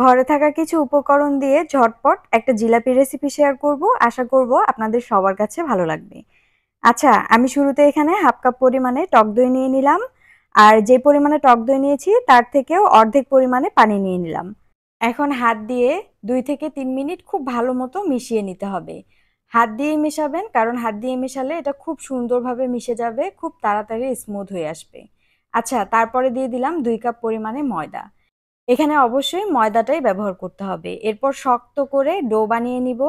ঘরে থাকা কিছু উপকরণ দিয়ে ঝটপট একটা জিলাপি রেসিপি শেয়ার করব। আশা করব আপনাদের সবার কাছে ভালো লাগবে। আচ্ছা, আমি শুরুতে এখানে 1/2 কাপ পরিমাণে টক দই নিয়ে নিলাম। আর যে পরিমাণে টক দই নিয়েছি তার থেকেও অর্ধেক পরিমাণে পানি নিয়ে নিলাম। এখন হাত দিয়ে 2 থেকে 3 মিনিট খুব ভালো মতো মিশিয়ে নিতে হবে। হাত দিয়েই মেশাবেন, কারণ হাত দিয়ে মেশালে এটা খুব সুন্দরভাবে মিশে যাবে, খুব তাড়াতাড়ি স্মুথ হয়ে আসবে। আচ্ছা, তারপরে দিয়ে দিলাম 2 কাপ পরিমাণে ময়দা। এখানে অবশ্যই ময়দাটাই ব্যবহার করতে হবে। এরপর শক্ত করে ডো বানিয়ে নিব।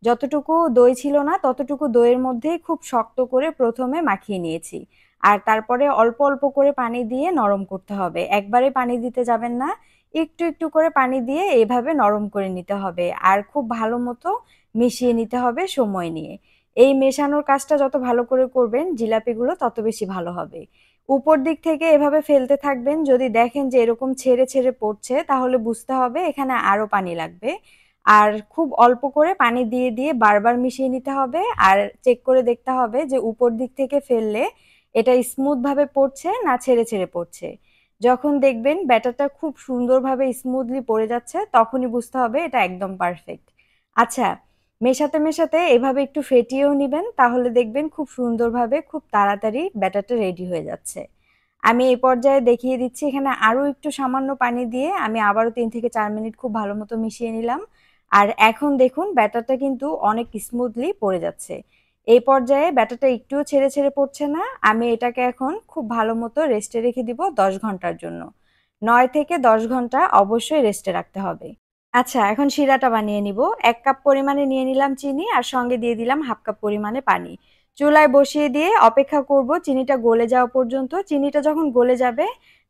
যতটুকু দই ছিল না ততটুকু দইয়ের মধ্যেই খুব শক্ত করে প্রথমে মাখিয়ে নিয়েছি। আর তারপরে অল্প অল্প করে পানি দিয়ে নরম করতে হবে। একবারে পানি দিতে যাবেন না। একটু একটু করে পানি দিয়ে এভাবে নরম করে নিতে হবে। আর খুব ভালো মতো মিশিয়ে নিতে হবে সময় নিয়ে। এই মেশানোর কাজটা যত ভালো করে করবেন জিলাপিগুলো তত বেশি ভালো হবে। উপর দিক থেকে এভাবে ফেলতে থাকবেন। যদি দেখেন যে এরকম ছেড়ে ছেড়ে পড়ছে তাহলে বুঝতে হবে এখানে আরো পানি লাগবে। আর খুব অল্প করে পানি দিয়ে দিয়ে বারবার মিশিয়ে নিতে হবে। আর চেক করে দেখতে হবে যে উপর দিক থেকে ফেললে এটা স্মুথ ভাবে পড়ছে না ছেড়ে ছেড়ে পড়ছে। যখন দেখবেন ব্যাটারটা খুব সুন্দরভাবে স্মুথলি পড়ে যাচ্ছে তখনই বুঝতে হবে এটা একদম পারফেক্ট। আচ্ছা, মেশাতে মেশাতে এভাবে একটু ফেটিয়েও নিবেন, তাহলে দেখবেন খুব সুন্দরভাবে খুব তাড়াতাড়ি ব্যাটারটা রেডি হয়ে যাচ্ছে। আমি এই পর্যায়ে দেখিয়ে দিচ্ছি, এখানে আরো একটু সামান্য পানি দিয়ে আমি আবারও 3 থেকে 4 মিনিট খুব ভালো মতো মিশিয়ে নিলাম। আর এখন দেখুন ব্যাটারটা কিন্তু অনেক স্মুথলি পড়ে যাচ্ছে। এই পর্যায়ে ব্যাটারটা একটুও ছেড়ে ছেড়ে পড়ছে না। আমি এটাকে এখন খুব ভালো মতো রেস্টে রেখে দিব 10 ঘন্টার জন্য। 9 থেকে 10 ঘন্টা অবশ্যই রেস্টে রাখতে হবে। আচ্ছা, এখন শিরাটা বানিয়ে নিব। 1 কাপ পরিমাণে নিয়ে নিলাম চিনি আর সঙ্গে দিয়ে দিলাম 1/2 কাপ পরিমাণে পানি। চুলায় বসিয়ে দিয়ে অপেক্ষা করব চিনিটা গলে যাওয়া পর্যন্ত। চিনিটা যখন গলে যাবে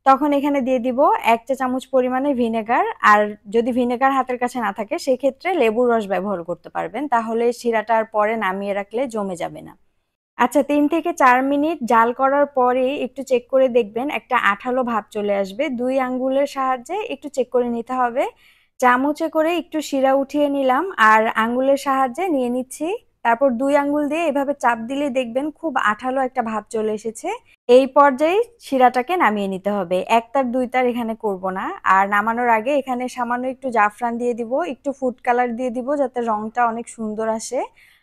তখন এখানে দিয়ে দিব 1 চা চামচ পরিমাণে ভিনেগার। আর যদি ভিনেগার হাতের কাছে না থাকে সেক্ষেত্রে লেবুর রস ব্যবহার করতে পারবেন। তাহলে শিরাটা আর পরে নামিয়ে রাখলে জমে যাবে না। আচ্ছা, 3 থেকে 4 মিনিট জাল করার পরেই একটু চেক করে দেখবেন একটা আঠালো ভাব চলে আসবে। 2 আঙ্গুলের সাহায্যে একটু চেক করে নিতে হবে। চামচে করে একটু শিরা উঠিয়ে নিলাম আর আঙ্গুলের সাহায্যে নিয়ে নিচ্ছি। তারপর 2 আঙ্গুল দিয়ে এভাবে চাপ দিলেই দেখবেন খুব আঠালো একটা ভাব চলে এসেছে। এই পর্যায়ে শিরাটাকে নামিয়ে নিতে হবে। 1 তার 2 তার এখানে করব না। আর নামানোর আগে এখানে সামান্য একটু জাফরান দিয়ে দিব, একটু ফুড কালার দিয়ে দিব যাতে রংটা অনেক সুন্দর আসে।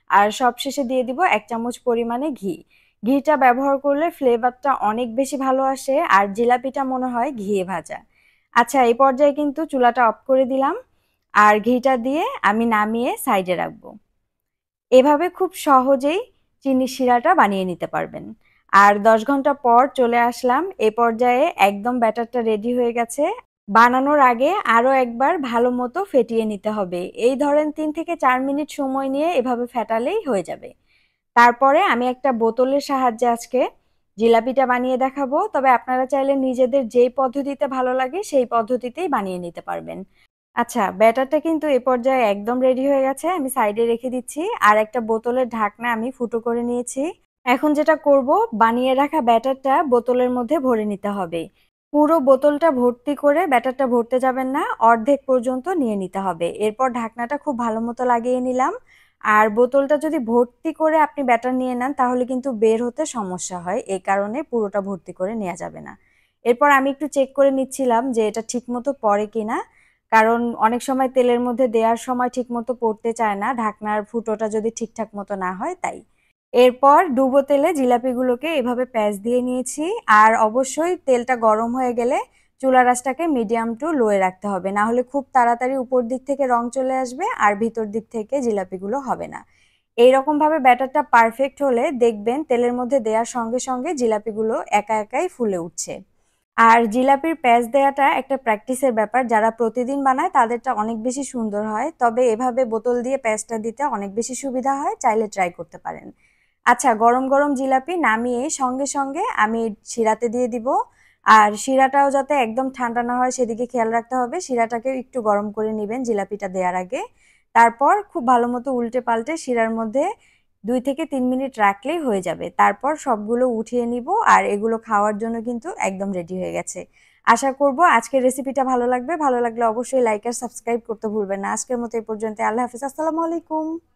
আর সবশেষে দিয়ে দিব 1 চামচ পরিমাণে ঘি। ঘিটা ব্যবহার করলে ফ্লেভারটা অনেক বেশি ভালো আসে আর জিলাপিটা মনে হয় ঘিয়ে ভাজা। আচ্ছা, এই পর্যায়ে কিন্তু চুলাটা অফ করে দিলাম আর ঘিটা দিয়ে আমি নামিয়ে সাইডে রাখবো। এভাবে খুব সহজেই চিনির শিরাটা বানিয়ে নিতে পারবেন। আর 10 ঘন্টা পর চলে আসলাম। এ পর্যায়ে একদম ব্যাটারটা রেডি হয়ে গেছে। বানানোর আগে আরো একবার ভালো মতো ফেটিয়ে নিতে হবে। এই ধরেন 3 থেকে 4 মিনিট সময় নিয়ে এভাবে ফেটালেই হয়ে যাবে। তারপরে আমি একটা বোতলের সাহায্যে আজকে জিলাপিটা বানিয়ে দেখাবো। তবে আপনারা চাইলে নিজেদের যেই পদ্ধতিতে ভালো লাগে সেই পদ্ধতিতেই বানিয়ে নিতে পারবেন। আচ্ছা, ব্যাটারটা কিন্তু এ পর্যায়ে একদম রেডি হয়ে গেছে। আমি সাইডে রেখে দিচ্ছি। আর একটা বোতলের ঢাকনা আমি ফুটো করে নিয়েছি। এখন যেটা করব, বানিয়ে রাখা ব্যাটারটা বোতলের মধ্যে ভরে নিতে হবে। পুরো বোতলটা ভর্তি করে ব্যাটারটা ভরতে যাবেন না, অর্ধেক পর্যন্ত নিয়ে নিতে হবে। এরপর ঢাকনাটা খুব ভালো মতো লাগিয়ে নিলাম। আর বোতলটা যদি ভর্তি করে আপনি ব্যাটার নিয়ে নেন তাহলে কিন্তু বের হতে সমস্যা হয়। এই কারণে পুরোটা ভর্তি করে নেওয়া যাবে না। এরপর আমি একটু চেক করে নিচ্ছিলাম যে এটা ঠিকমতো পড়ে কিনা। কারণ অনেক সময় তেলের মধ্যে দেওয়ার সময় ঠিকমতো পড়তে চায় না, ঢাকনার ফুটোটা যদি ঠিকঠাক মতো না হয় তাই। এরপর ডুবো তেলে জিলাপিগুলোকে এভাবে প্যাঁচ দিয়ে নিয়েছি। আর অবশ্যই তেলটা গরম হয়ে গেলে চুলার আঁচটাকে মিডিয়াম টু লো এ রাখতে হবে, না হলে খুব তাড়াতাড়ি উপর দিক থেকে রং চলে আসবে আর ভিতর দিক থেকে জিলাপিগুলো হবে না। এইরকম ভাবে ব্যাটারটা পারফেক্ট হলে দেখবেন তেলের মধ্যে দেওয়ার সঙ্গে সঙ্গে জিলাপিগুলো একা একাই ফুলে উঠছে। আর জিলাপির প্যাঁচ দেওয়াটা একটা প্র্যাকটিসের ব্যাপার। যারা প্রতিদিন বানায় তাদেরটা অনেক বেশি সুন্দর হয়। তবে এভাবে বোতল দিয়ে প্যাঁচটা দিতে অনেক বেশি সুবিধা হয়। চাইলে ট্রাই করতে পারেন। আচ্ছা, গরম গরম জিলাপি নামিয়ে সঙ্গে সঙ্গে আমি শিরাতে দিয়ে দিব। আর শিরাটাও যাতে একদম ঠান্ডা না হয় সেদিকে খেয়াল রাখতে হবে। শিরাটাকেও একটু গরম করে নিবেন জিলাপিটা দেওয়ার আগে। তারপর খুব ভালো মতো উল্টে পাল্টে শিরার মধ্যে 2 থেকে 3 মিনিট রাখলেই হয়ে যাবে। তারপর সবগুলো উঠিয়ে নিব আর এগুলো খাওয়ার জন্য কিন্তু একদম রেডি হয়ে গেছে। আশা করব আজকের রেসিপিটা ভালো লাগবে। ভালো লাগলে অবশ্যই লাইক আর সাবস্ক্রাইব করতে ভুলবেন না। আজকের মতো এই পর্যন্ত। আল্লাহ হাফেজ। আসসালামু আলাইকুম।